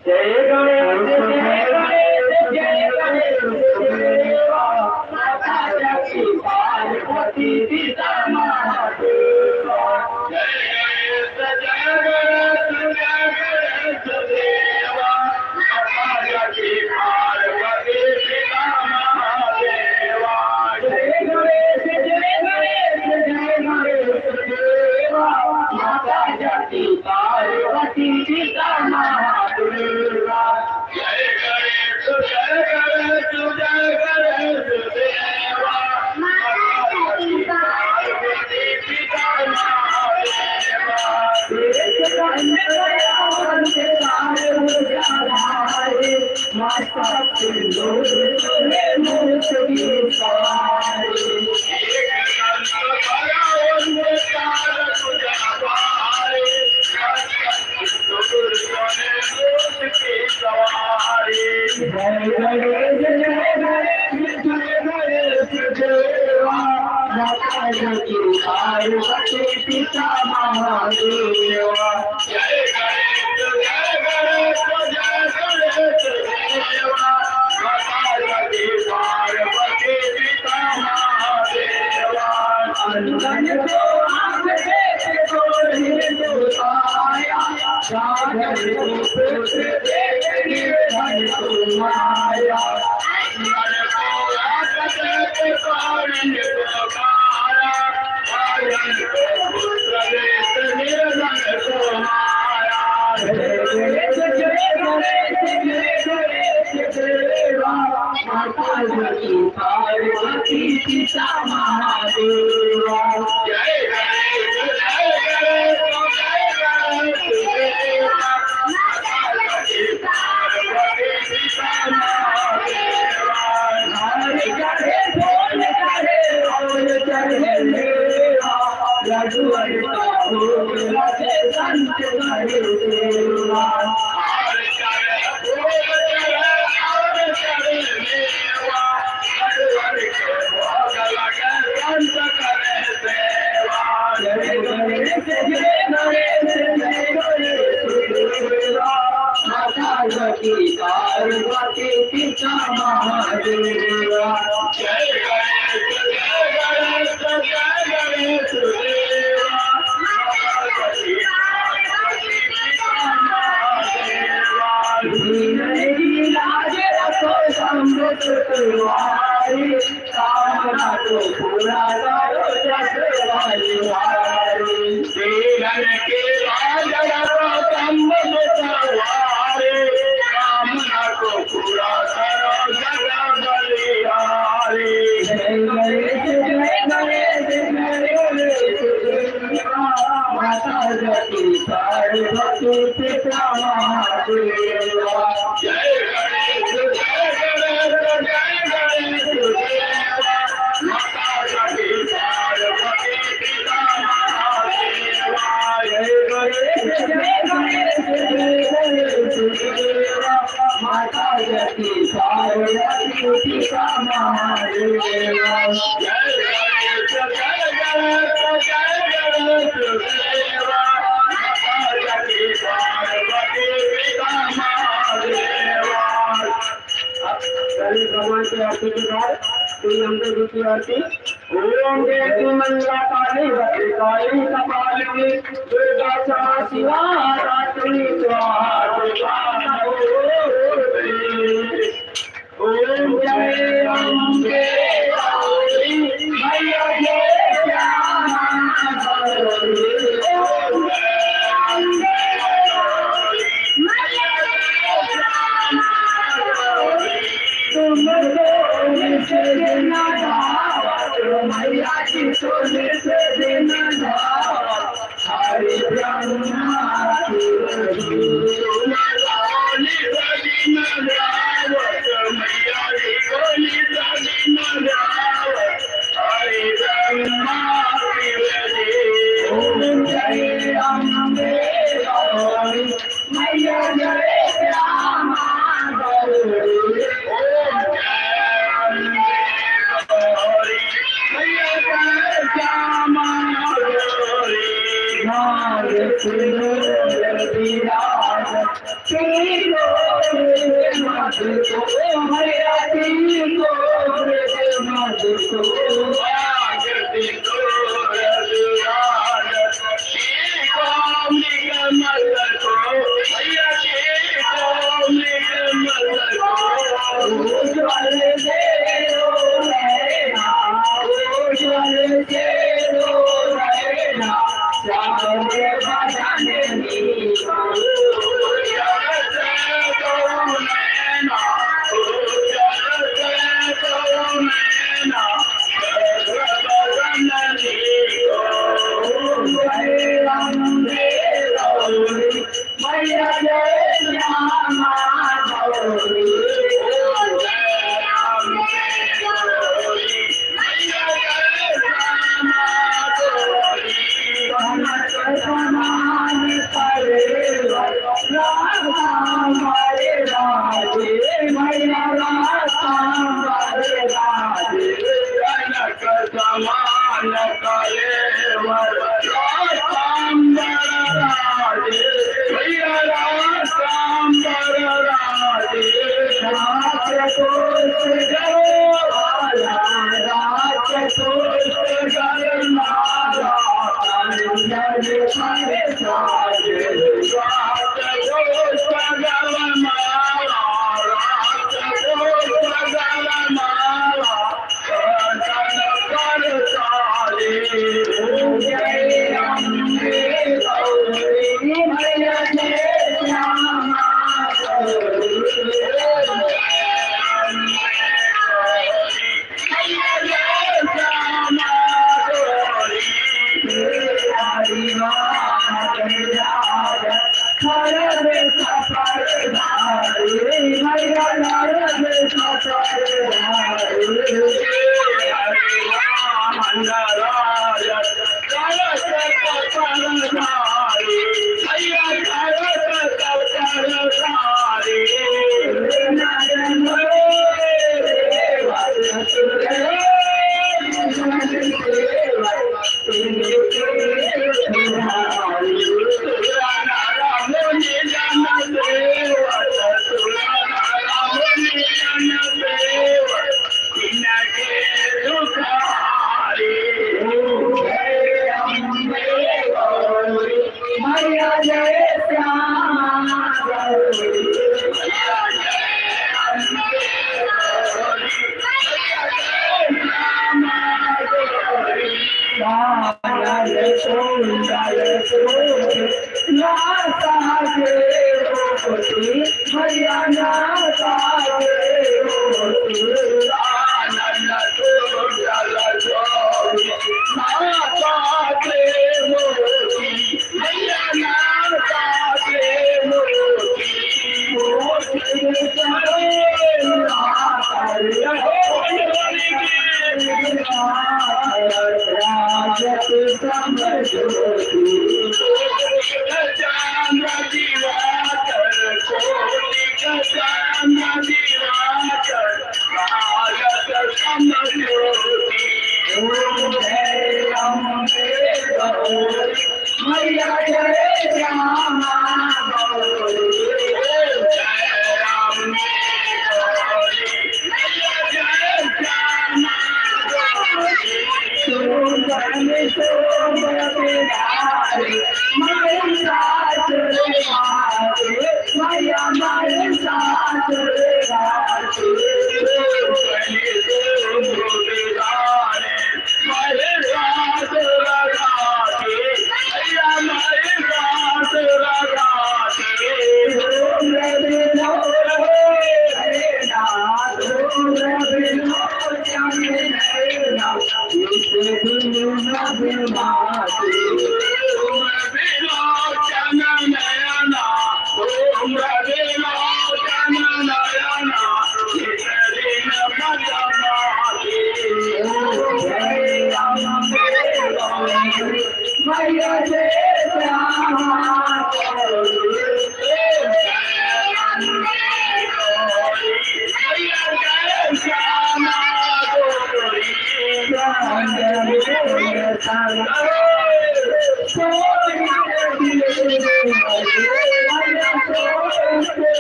जय गणेश जय गणेश जय गणेश देवा माता जगती पार्वती पिता महादेवा जय गणेश देवा माता जगती पार्वती पिता महादेवा जय गणेश देवा माता जगती पार्वती पिता महादेवा जय गणेश देवा माता जगती पार्वती पिता महादेवा माता सिंदूर सोने मूर्ति सवारी जय गणेश देवा माता जगती पार्वती पिता महादेवा जय गणेश देवा माता जगती पार्वती पिता महादेवा अनुगण को आंख देख तो आया सागर रूप देख निर्धन माया अनुगण को आंख देख तो सागर पुत्र देख निर्धन माया जय गणेश देवा माता जगती पार्वती पिता महादेवा जय गणेश देवा माता जगती पार्वती पिता महादेवा हरि करे बोल करे बोल चढ़े देवा रघुवर का भोग लगे संत करे देवा हरि करे बोल करे देवा रघुवर के भोग लगे संत करे देवा जय गणेश देवा माता जगती पार्वती पिता महादेवा जय गणेश देवा माता जगती पार्वती पिता महादेवा लाज रखो समृत तुम्हारी कामना को पूरा करो जग वाली वारी जीवन के लाज रखो समृत तुम्हारी कामना को पूरा करो जग बलिहारी जय गणेश माता जगती पार्वती पिता महादेवा जय गणेश देवा माता जगती पार्वती पिता महादेवा जय गणेश देवा माता जगती पार्वती पिता महादेवा जय गणेश देवा माता जगती पार्वती पिता महादेवा भगवान के आरती के बाद कोई हमको दूसरी आरती ओम जयति मंगला काली भद्रकाली कपालिनी दुर्गा क्षमा शिवा रात्रि स्वाहा ओम जय अम्बे गौरी मैया जय श्यामा गौरी ओम जय अम्बे गौरी मैया जय श्यामा गौरी तुम सोने से देना धावत मैया की सोने से देना धावत हरि ब्रह्मा की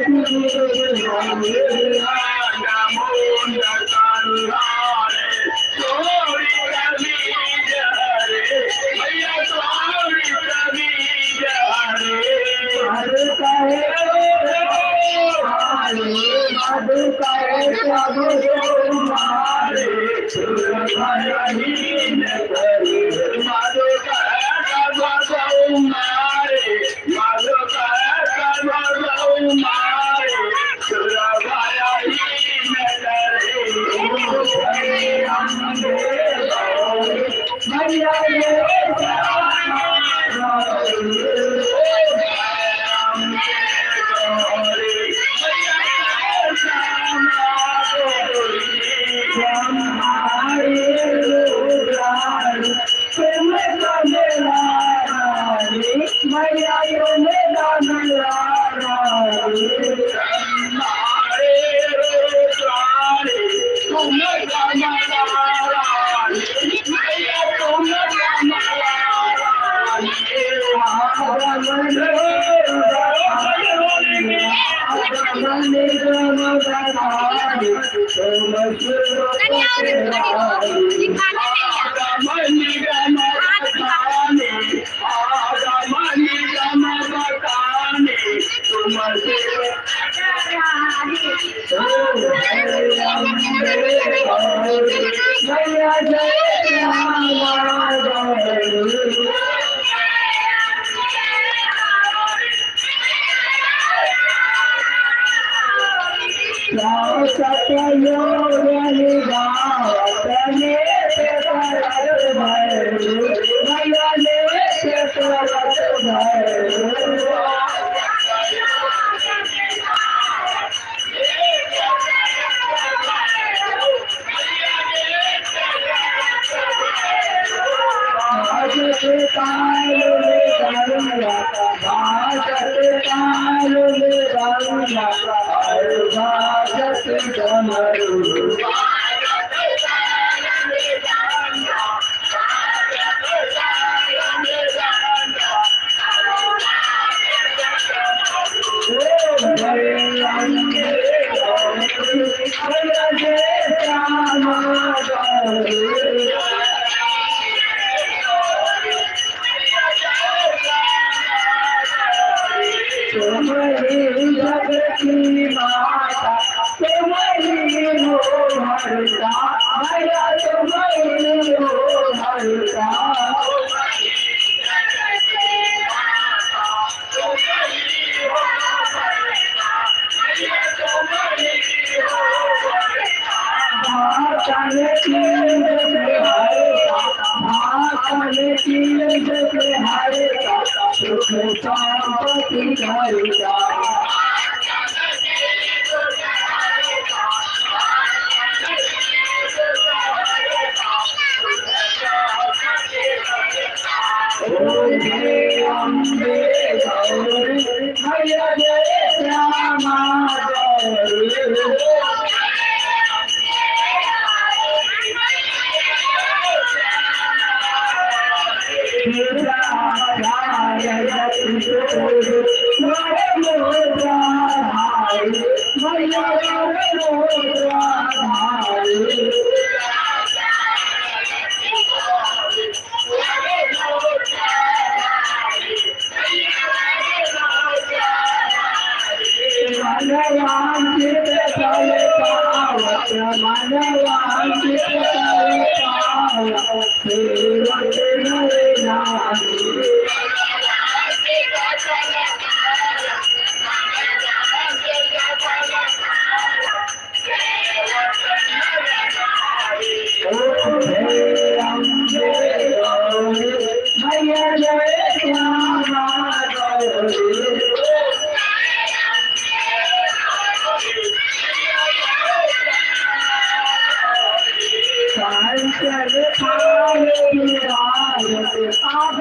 Thank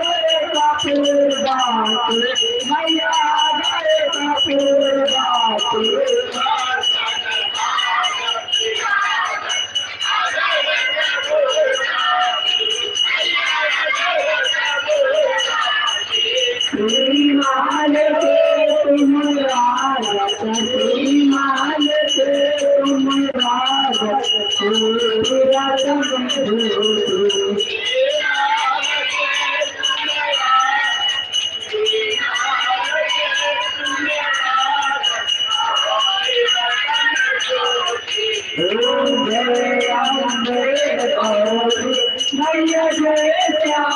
you. हिमाल से तुम राग पूरा मैया जय श्यामा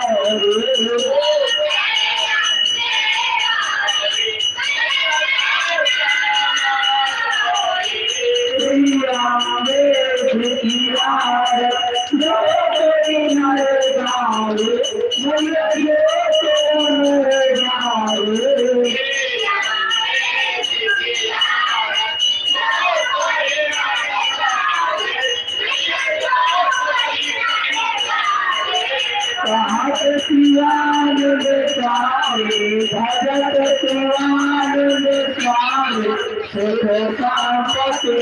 भगत शिवान स्वामी सुख संपत्ति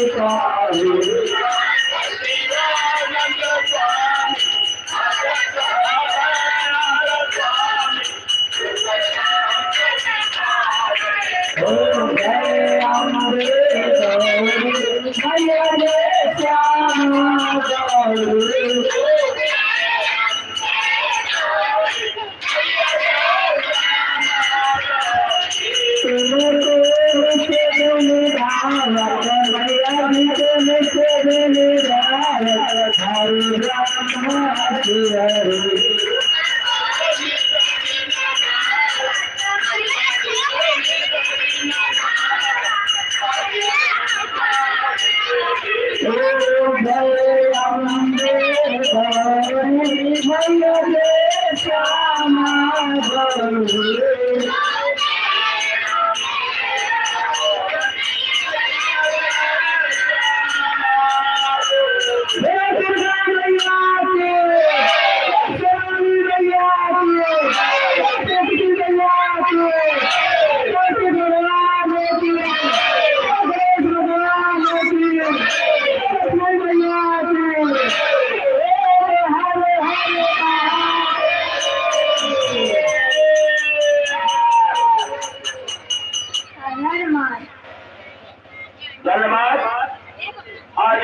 धन्यवाद। आज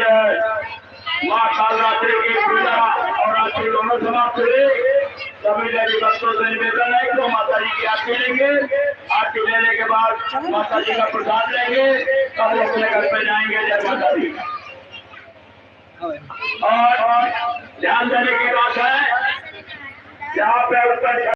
माँ कालरात्रि की पूजा और रात्रि दोनों समाप्त हुए। सभी देवी भक्तों से निवेदन है तो माता जी की आरती लेंगे। आरती लेने के बाद माता जी का प्रसाद लेंगे, तब अपने घर पे जाएंगे। जय माता दी। और ध्यान देने की बात है, यहाँ पे ऊपर